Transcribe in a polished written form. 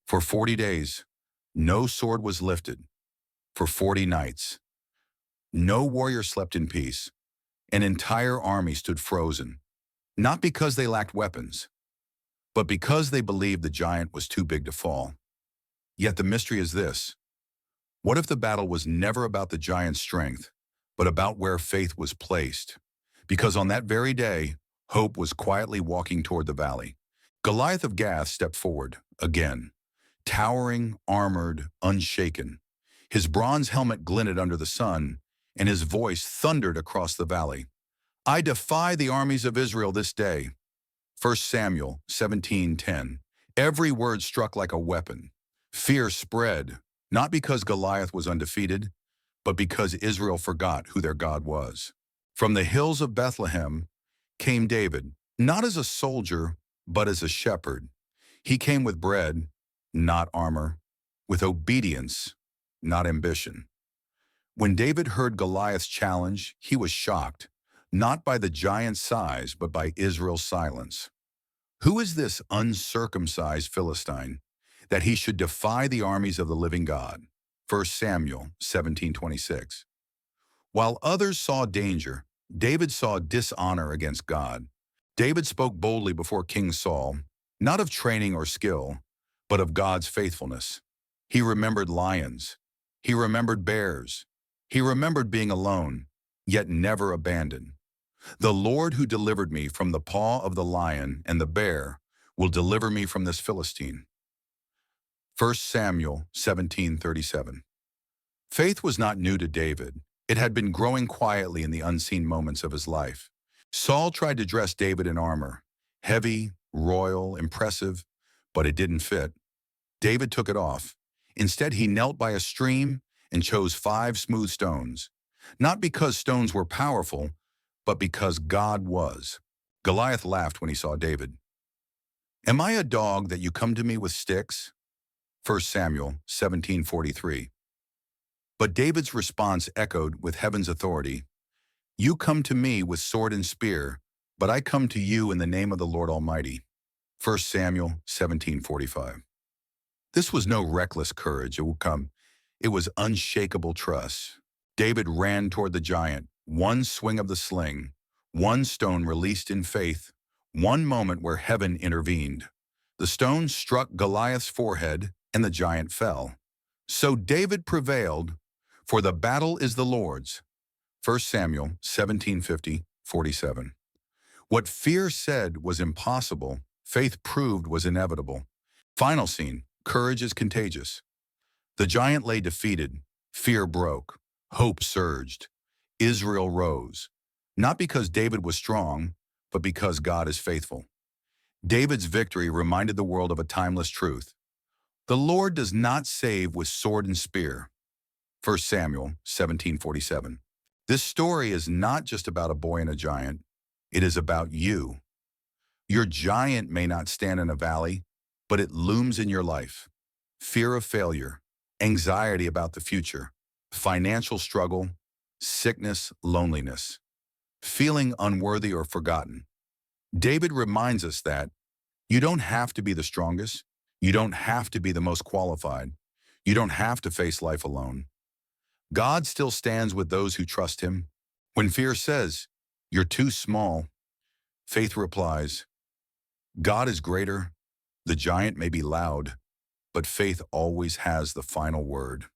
For 40 days, no sword was lifted. For 40 nights, no warrior slept in peace. An entire army stood frozen, not because they lacked weapons, but because they believed the giant was too big to fall. Yet the mystery is this: what if the battle was never about the giant's strength, but about where faith was placed? Because on that very day, hope was quietly walking toward the valley. Goliath of Gath stepped forward, again, towering, armored, unshaken. His bronze helmet glinted under the sun, and his voice thundered across the valley. "I defy the armies of Israel this day." 1 Samuel 17:10. Every word struck like a weapon. Fear spread, not because Goliath was undefeated, but because Israel forgot who their God was. From the hills of Bethlehem came David, not as a soldier, but as a shepherd. He came with bread, not armor, with obedience, not ambition. When David heard Goliath's challenge, he was shocked, not by the giant's size, but by Israel's silence. Who is this uncircumcised Philistine, that he should defy the armies of the living God? 1 Samuel 17:26. While others saw danger, David saw dishonor against God. David spoke boldly before King Saul, not of training or skill, but of God's faithfulness. He remembered lions. He remembered bears. He remembered being alone, yet never abandoned. The Lord who delivered me from the paw of the lion and the bear will deliver me from this Philistine. 1 Samuel 17:37. Faith was not new to David. It had been growing quietly in the unseen moments of his life. Saul tried to dress David in armor, heavy, royal, impressive, but it didn't fit. David took it off. Instead, he knelt by a stream and chose 5 smooth stones, not because stones were powerful, but because God was. Goliath laughed when he saw David. "Am I a dog that you come to me with sticks?" 1 Samuel 17:43. But David's response echoed with heaven's authority. "You come to me with sword and spear, but I come to you in the name of the Lord Almighty." 1 Samuel 17:45. This was no reckless courage. It was unshakable trust. David ran toward the giant, one swing of the sling, one stone released in faith, one moment where heaven intervened. The stone struck Goliath's forehead, and the giant fell. So David prevailed, for the battle is the Lord's. 1 Samuel 17:47. What fear said was impossible, faith proved was inevitable. Final scene: courage is contagious. The giant lay defeated, fear broke, hope surged. Israel rose, not because David was strong, but because God is faithful. David's victory reminded the world of a timeless truth. The Lord does not save with sword and spear. 1 Samuel 17:47. This story is not just about a boy and a giant. It is about you. Your giant may not stand in a valley, but it looms in your life. Fear of failure, anxiety about the future, financial struggle, sickness, loneliness, feeling unworthy or forgotten. David reminds us that you don't have to be the strongest. You don't have to be the most qualified. You don't have to face life alone. God still stands with those who trust him. When fear says, "You're too small," faith replies, "God is greater. The giant may be loud, but faith always has the final word."